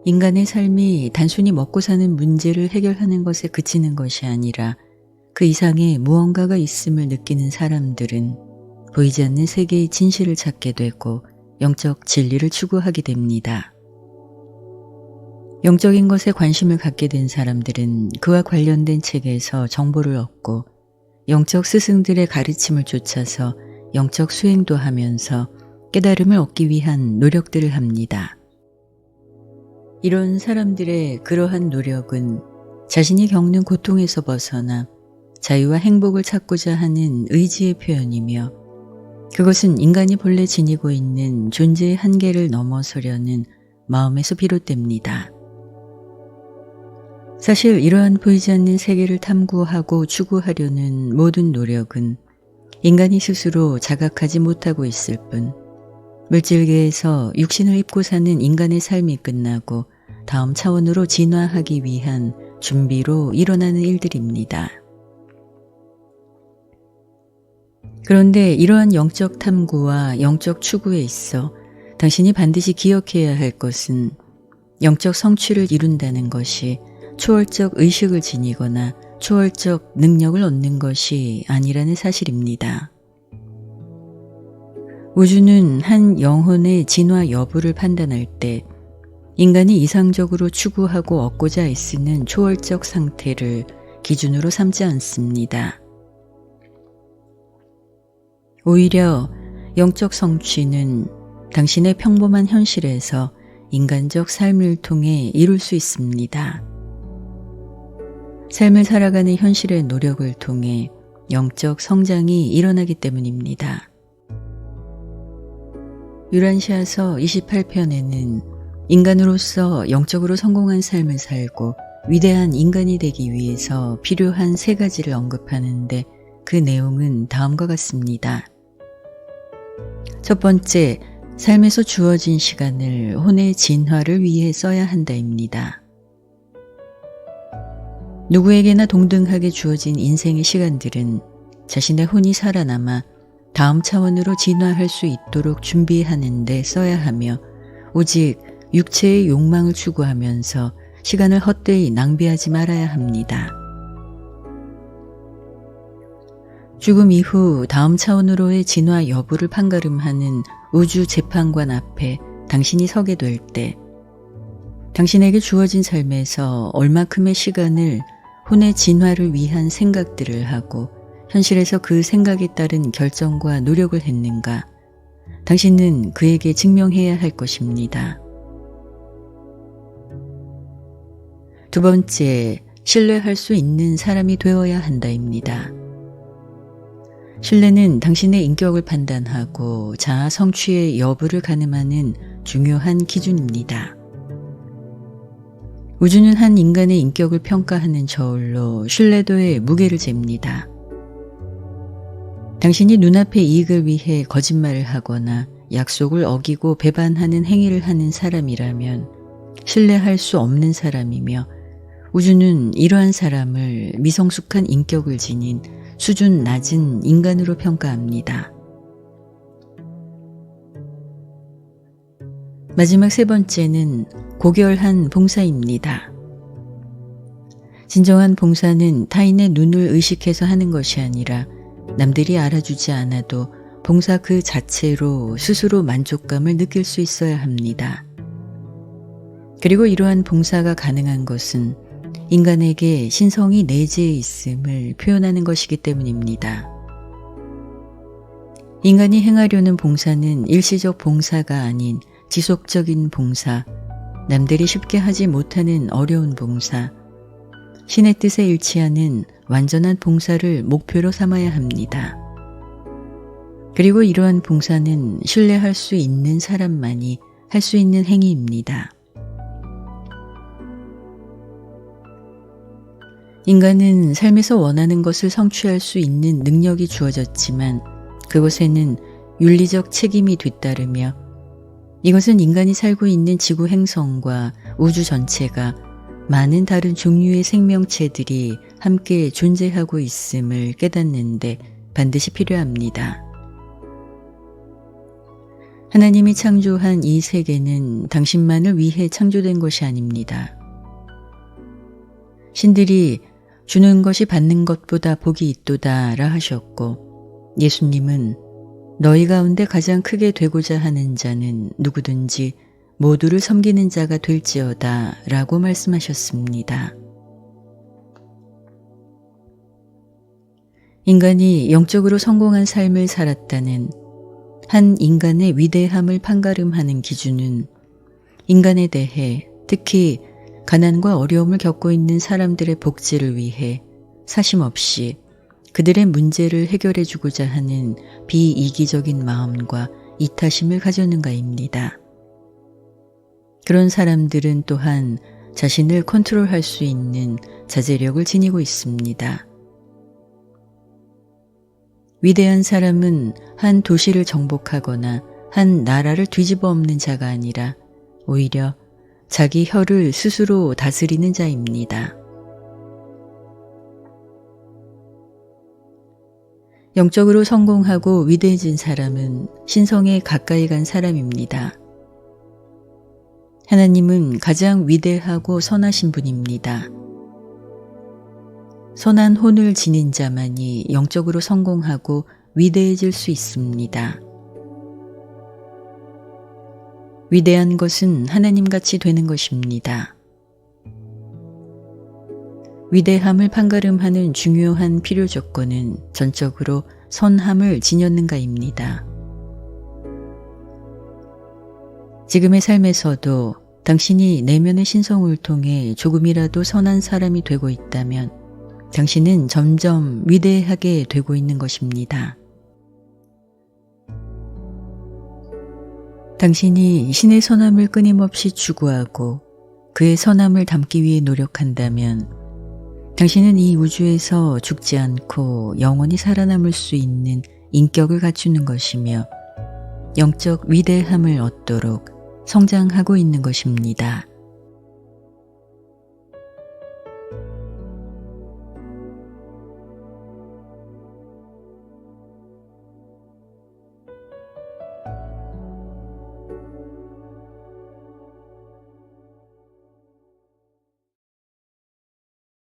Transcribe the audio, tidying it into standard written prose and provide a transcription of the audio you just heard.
인간의 삶이 단순히 먹고 사는 문제를 해결하는 것에 그치는 것이 아니라 그 이상의 무언가가 있음을 느끼는 사람들은 보이지 않는 세계의 진실을 찾게 되고 영적 진리를 추구하게 됩니다. 영적인 것에 관심을 갖게 된 사람들은 그와 관련된 책에서 정보를 얻고 영적 스승들의 가르침을 쫓아서 영적 수행도 하면서 깨달음을 얻기 위한 노력들을 합니다. 이런 사람들의 그러한 노력은 자신이 겪는 고통에서 벗어나 자유와 행복을 찾고자 하는 의지의 표현이며, 그것은 인간이 본래 지니고 있는 존재의 한계를 넘어서려는 마음에서 비롯됩니다. 사실 이러한 보이지 않는 세계를 탐구하고 추구하려는 모든 노력은 인간이 스스로 자각하지 못하고 있을 뿐, 물질계에서 육신을 입고 사는 인간의 삶이 끝나고 다음 차원으로 진화하기 위한 준비로 일어나는 일들입니다. 그런데 이러한 영적 탐구와 영적 추구에 있어 당신이 반드시 기억해야 할 것은 영적 성취를 이룬다는 것이 초월적 의식을 지니거나 초월적 능력을 얻는 것이 아니라는 사실입니다. 우주는 한 영혼의 진화 여부를 판단할 때 인간이 이상적으로 추구하고 얻고자 애쓰는 초월적 상태를 기준으로 삼지 않습니다. 오히려 영적 성취는 당신의 평범한 현실에서 인간적 삶을 통해 이룰 수 있습니다. 삶을 살아가는 현실의 노력을 통해 영적 성장이 일어나기 때문입니다. 유란시아서 28편에는 인간으로서 영적으로 성공한 삶을 살고 위대한 인간이 되기 위해서 필요한 3가지를 언급하는데, 그 내용은 다음과 같습니다. 첫 번째, 삶에서 주어진 시간을 혼의 진화를 위해 써야 한다입니다. 누구에게나 동등하게 주어진 인생의 시간들은 자신의 혼이 살아남아 다음 차원으로 진화할 수 있도록 준비하는 데 써야 하며, 오직 육체의 욕망을 추구하면서 시간을 헛되이 낭비하지 말아야 합니다. 죽음 이후 다음 차원으로의 진화 여부를 판가름하는 우주 재판관 앞에 당신이 서게 될 때, 당신에게 주어진 삶에서 얼마큼의 시간을 혼의 진화를 위한 생각들을 하고 현실에서 그 생각에 따른 결정과 노력을 했는가, 당신은 그에게 증명해야 할 것입니다. 두 번째, 신뢰할 수 있는 사람이 되어야 한다입니다. 신뢰는 당신의 인격을 판단하고 자아 성취의 여부를 가늠하는 중요한 기준입니다. 우주는 한 인간의 인격을 평가하는 저울로 신뢰도의 무게를 잽니다. 당신이 눈앞의 이익을 위해 거짓말을 하거나 약속을 어기고 배반하는 행위를 하는 사람이라면 신뢰할 수 없는 사람이며, 우주는 이러한 사람을 미성숙한 인격을 지닌 수준 낮은 인간으로 평가합니다. 마지막 3번째는 고결한 봉사입니다. 진정한 봉사는 타인의 눈을 의식해서 하는 것이 아니라 남들이 알아주지 않아도 봉사 그 자체로 스스로 만족감을 느낄 수 있어야 합니다. 그리고 이러한 봉사가 가능한 것은 인간에게 신성이 내재해 있음을 표현하는 것이기 때문입니다. 인간이 행하려는 봉사는 일시적 봉사가 아닌 지속적인 봉사, 남들이 쉽게 하지 못하는 어려운 봉사, 신의 뜻에 일치하는 완전한 봉사를 목표로 삼아야 합니다. 그리고 이러한 봉사는 신뢰할 수 있는 사람만이 할 수 있는 행위입니다. 인간은 삶에서 원하는 것을 성취할 수 있는 능력이 주어졌지만 그것에는 윤리적 책임이 뒤따르며, 이것은 인간이 살고 있는 지구 행성과 우주 전체가 많은 다른 종류의 생명체들이 함께 존재하고 있음을 깨닫는데 반드시 필요합니다. 하나님이 창조한 이 세계는 당신만을 위해 창조된 것이 아닙니다. 신들이 주는 것이 받는 것보다 복이 있도다라 하셨고, 예수님은 너희 가운데 가장 크게 되고자 하는 자는 누구든지 모두를 섬기는 자가 될지어다 라고 말씀하셨습니다. 인간이 영적으로 성공한 삶을 살았다는 한 인간의 위대함을 판가름하는 기준은 인간에 대해, 특히 가난과 어려움을 겪고 있는 사람들의 복지를 위해 사심없이 그들의 문제를 해결해 주고자 하는 비이기적인 마음과 이타심을 가졌는가입니다. 그런 사람들은 또한 자신을 컨트롤할 수 있는 자제력을 지니고 있습니다. 위대한 사람은 한 도시를 정복하거나 한 나라를 뒤집어 엎는 자가 아니라 오히려 자기 혀를 스스로 다스리는 자입니다. 영적으로 성공하고 위대해진 사람은 신성에 가까이 간 사람입니다. 하나님은 가장 위대하고 선하신 분입니다. 선한 혼을 지닌 자만이 영적으로 성공하고 위대해질 수 있습니다. 위대한 것은 하나님같이 되는 것입니다. 위대함을 판가름하는 중요한 필요 조건은 전적으로 선함을 지녔는가입니다. 지금의 삶에서도 당신이 내면의 신성을 통해 조금이라도 선한 사람이 되고 있다면 당신은 점점 위대하게 되고 있는 것입니다. 당신이 신의 선함을 끊임없이 추구하고 그의 선함을 담기 위해 노력한다면 당신은 이 우주에서 죽지 않고 영원히 살아남을 수 있는 인격을 갖추는 것이며 영적 위대함을 얻도록 성장하고 있는 것입니다.